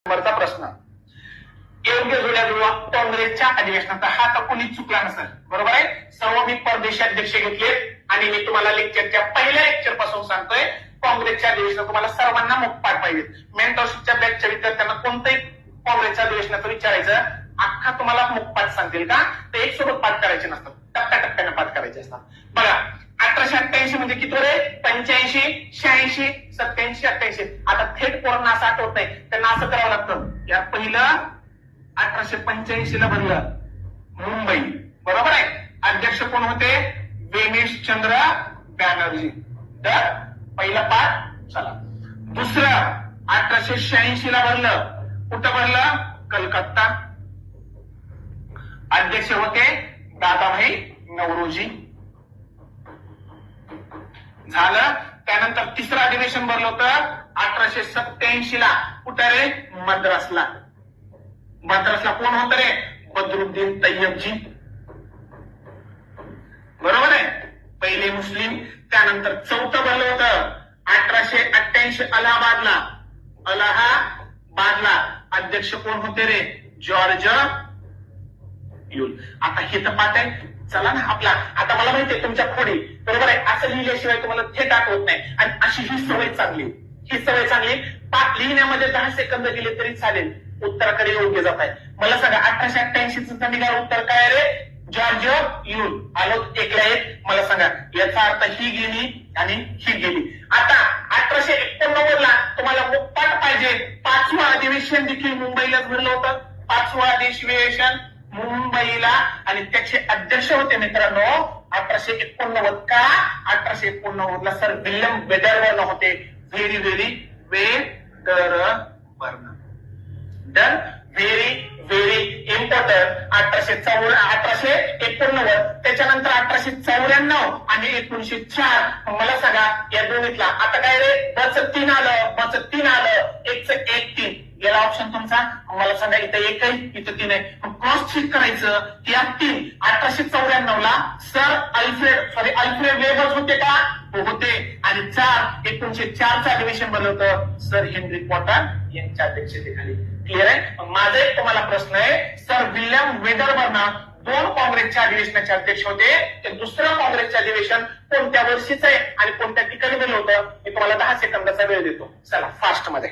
नंबरचा प्रश्न, योग्य जोड्या जुळवा. काँग्रेसच्या अधिवेशनाचा हा तर कोणीच चुकला नसेल, बरोबर आहे. सर्व मी परदेशी अध्यक्ष घेतले आणि मी तुम्हाला लेक्चरच्या पहिल्या लेक्चर पासून सांगतोय काँग्रेसच्या अधिवेशनात तुम्हाला सर्वांना मुखपाठ पाहिजे. मेंटरशिपच्या बॅचच्या विद्यार्थ्यांना कोणत्याही काँग्रेसच्या अधिवेशनाचं विचारायचं, अख्खा तुम्हाला मुखपाठ सांगतील का, ते एक सोबत पाठ करायचे नसतात, टप्प्याटप्प्याने पाठ करायचे असतात. बघा 1888 म्हणजे किती रे, 85, 86, 87, 88. आता थेट पोरांना असं आठवत नाही, त्यांना असं करावं लागतं. या पहिलं 1885 ला बनलं मुंबई, बरोबर आहे. अध्यक्ष कोण होते, वेणेशचंद्र बॅनर्जी. तर पहिला पाठ चला. दुसरं 1886 ला भरलं, कुठं भरलं, कलकत्ता. अध्यक्ष होते दादाभाई नौरोजी. झालं. त्यानंतर तिसरं अधिवेशन भरलं होतं 1887 ला, कुठं रे, मद्रासला. मद्रासला कोण होतं रे, बद्रुद्दीन तय्यबजी, बरोबर आहे, पहिले मुस्लिम. त्यानंतर चौथं भरलं होतं 1888 अलाहाबादला. अलाहाबादला अध्यक्ष कोण होते रे, जॉर्ज युल. आता हे तर पाठ आहे. चला ना आपला, आता मला माहितीये तुमच्या खोडी, बरोबर आहे, असं लिहिल्याशिवाय तुम्हाला थेट आठवत नाही. आणि अशी ही सवय चांगली, ही सवय चांगली. पाठ लिहिण्यामध्ये 10 सेकंद गेले तरी चालेल, उत्तराकडे योग्य जात आहे. मला सांगा 1888 निघालं उत्तर काय रे, जॉर्ज युल. आलो एकला एक. मला सांगा याचा अर्थ ही गेली आणि ही गेली. आता 1889 ला तुम्हाला मुखपाठ पाहिजे. 5वं अधिवेशन देखील मुंबईलाच भरलं होतं. 5वं अधिवेशन मुंबईला, आणि त्याचे अध्यक्ष होते मित्रांनो 1889 का, 1889 ला सर विल्यम वेदरबर्न होते. Very very Wedderburn. Done, very very important. 1889, त्याच्यानंतर 1894 आणि 1904. मला सांगा या दोन्हीतला आता काय रे, बच 3 आलं, बच 3 आलं, 1 3 गेला ऑप्शन तुमचा. मला सांगा इथं 1 आहे, इथं 3 आहे. क्रॉस चेक करायचं की या 3 1894 ला सर अल्फ्रेड वेबर्स होते का, होते. आणि 4 1904 चं अधिवेशन भरलं होतं सर हेनरी पॉटर यांच्या अध्यक्षतेखाली. क्लिअर आहे. माझा एक तुम्हाला प्रश्न आहे, सर विल्यम वेदरबर्न 2 काँग्रेसच्या अधिवेशनाचे अध्यक्ष होते. ते दुसरं काँग्रेसचे अधिवेशन कोणत्या वर्षीचं आहे आणि कोणत्या ठिकाणी भरलं होतं, मी तुम्हाला 10 सेकंदाचा वेळ देतो. चला फास्ट मध्ये.